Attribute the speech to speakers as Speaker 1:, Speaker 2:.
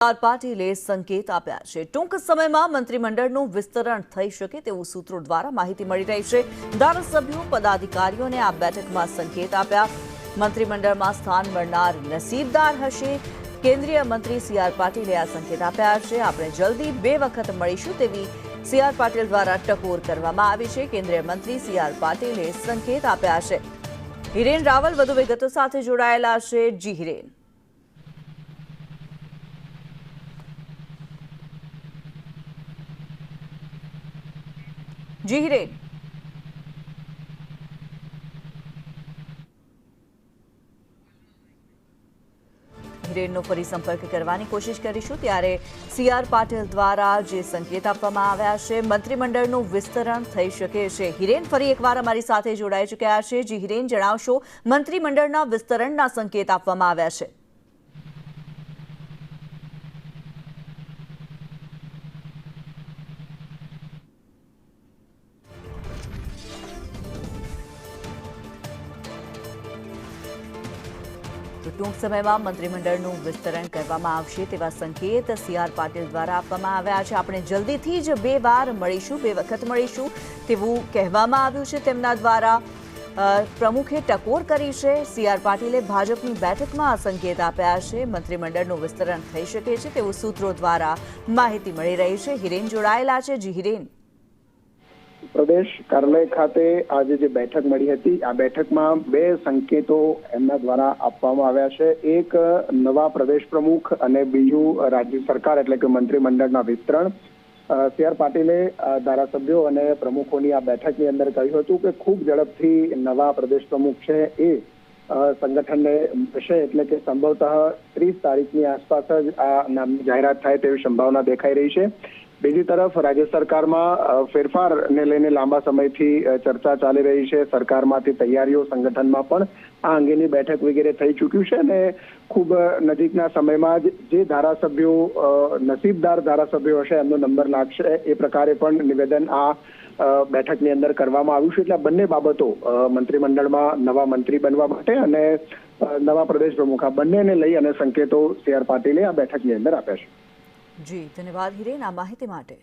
Speaker 1: પાટીલે સંકેત આપ્યા છે। ટૂંક સમયમાં મંત્રીમંડળનું વિસ્તરણ થઈ શકે તેવું સૂત્રો દ્વારા માહિતી મળી રહી છે। ધારાસભ્યો પદાધિકારીઓને આ બેઠકમાં સંકેત આપ્યા। મંત્રીમંડળમાં સ્થાન મળનાર નસીબદાર હશે। કેન્દ્રીય મંત્રી સી.આર. પાટીલે આ સંકેત આપ્યા છે। આપણે જલ્દી 2 વખત મળીશું તેવી સી.આર. પાટીલ દ્વારા ટકોર કરવામાં આવી છે। કેન્દ્રીય મંત્રી સી.આર. પાટીલે સંકેત આપ્યા છે। હિરેન રાવલ વધુ વિગતો સાથે જોડાયેલા છે। જી હિરેન। જી હિરેન। હિરેનનો ફરી સંપર્ક કરવાની કોશિશ કરીશું ત્યારે સી.આર. પાટીલ દ્વારા જે સંકેત આપવામાં આવ્યા છે મંત્રીમંડળનું વિસ્તરણ થઈ શકે છે। હિરેન ફરી એકવાર અમારી સાથે જોડાઈ ચૂક્યા છે। જી હિરેન, જણાવશો મંત્રીમંડળના વિસ્તરણના સંકેત આપવામાં આવ્યા છે। ટૂંક સમયમાં મંત્રીમંડળનું વિસ્તરણ કરવામાં આવશે તેવા સંકેત સી.આર. પાટીલ દ્વારા આપવામાં આવ્યા છે। આપણે જલ્દીથી જ 2 વાર મળીશું, 2 વખત મળીશું તેવું કહેવામાં આવ્યું છે તેમના દ્વારા। પ્રમુખે ટકોર કરી છે। સી.આર. પાટીલે ભાજપની બેઠકમાં આ સંકેત આપ્યા છે। મંત્રીમંડળનું વિસ્તરણ થઈ શકે છે તેવું સૂત્રો દ્વારા માહિતી મળી રહી છે। હિરેન જોડાયેલા છે। જી હિરેન।
Speaker 2: પ્રદેશ કાર્યાલય ખાતે આજે જે બેઠક મળી હતી આ બેઠકમાં 2 સંકેતો એમના દ્વારા આપવામાં આવ્યા છે। એક નવા પ્રદેશ પ્રમુખ અને બીજું રાજ્ય સરકાર એટલે કે મંત્રીમંડળના વિસ્તરણ। સી.આર. પાટીલે ધારાસભ્યો અને પ્રમુખોની આ બેઠકની અંદર કહ્યું હતું કે ખૂબ ઝડપથી નવા પ્રદેશ પ્રમુખ છે એ સંગઠનને મળશે, એટલે કે સંભવતઃ 30 તારીખની આસપાસ જ આ નામની જાહેરાત થાય તેવી સંભાવના દેખાઈ રહી છે। બીજી તરફ રાજ્ય સરકારમાં ફેરફારને લઈને લાંબા સમયથી ચર્ચા ચાલી રહી છે। સરકારમાંથી તૈયારીઓ, સંગઠનમાં પણ આ અંગેની બેઠક વગેરે થઈ ચૂક્યું છે અને ખૂબ નજીકના સમયમાં જ જે ધારાસભ્યો નસીબદાર ધારાસભ્યો હશે એમનો નંબર લાગશે એ પ્રકારે પણ નિવેદન આ બેઠકની અંદર કરવામાં આવ્યું છે। એટલે આ બંને બાબતો મંત્રીમંડળમાં નવા મંત્રી બનવા માટે અને નવા પ્રદેશ પ્રમુખ આ બંનેને લઈ અને સંકેતો સી.આર. પાટીલે આ બેઠકની અંદર આપ્યા છે।
Speaker 1: જી ધન્યવાદ હિરેન આ માહિતી માટે।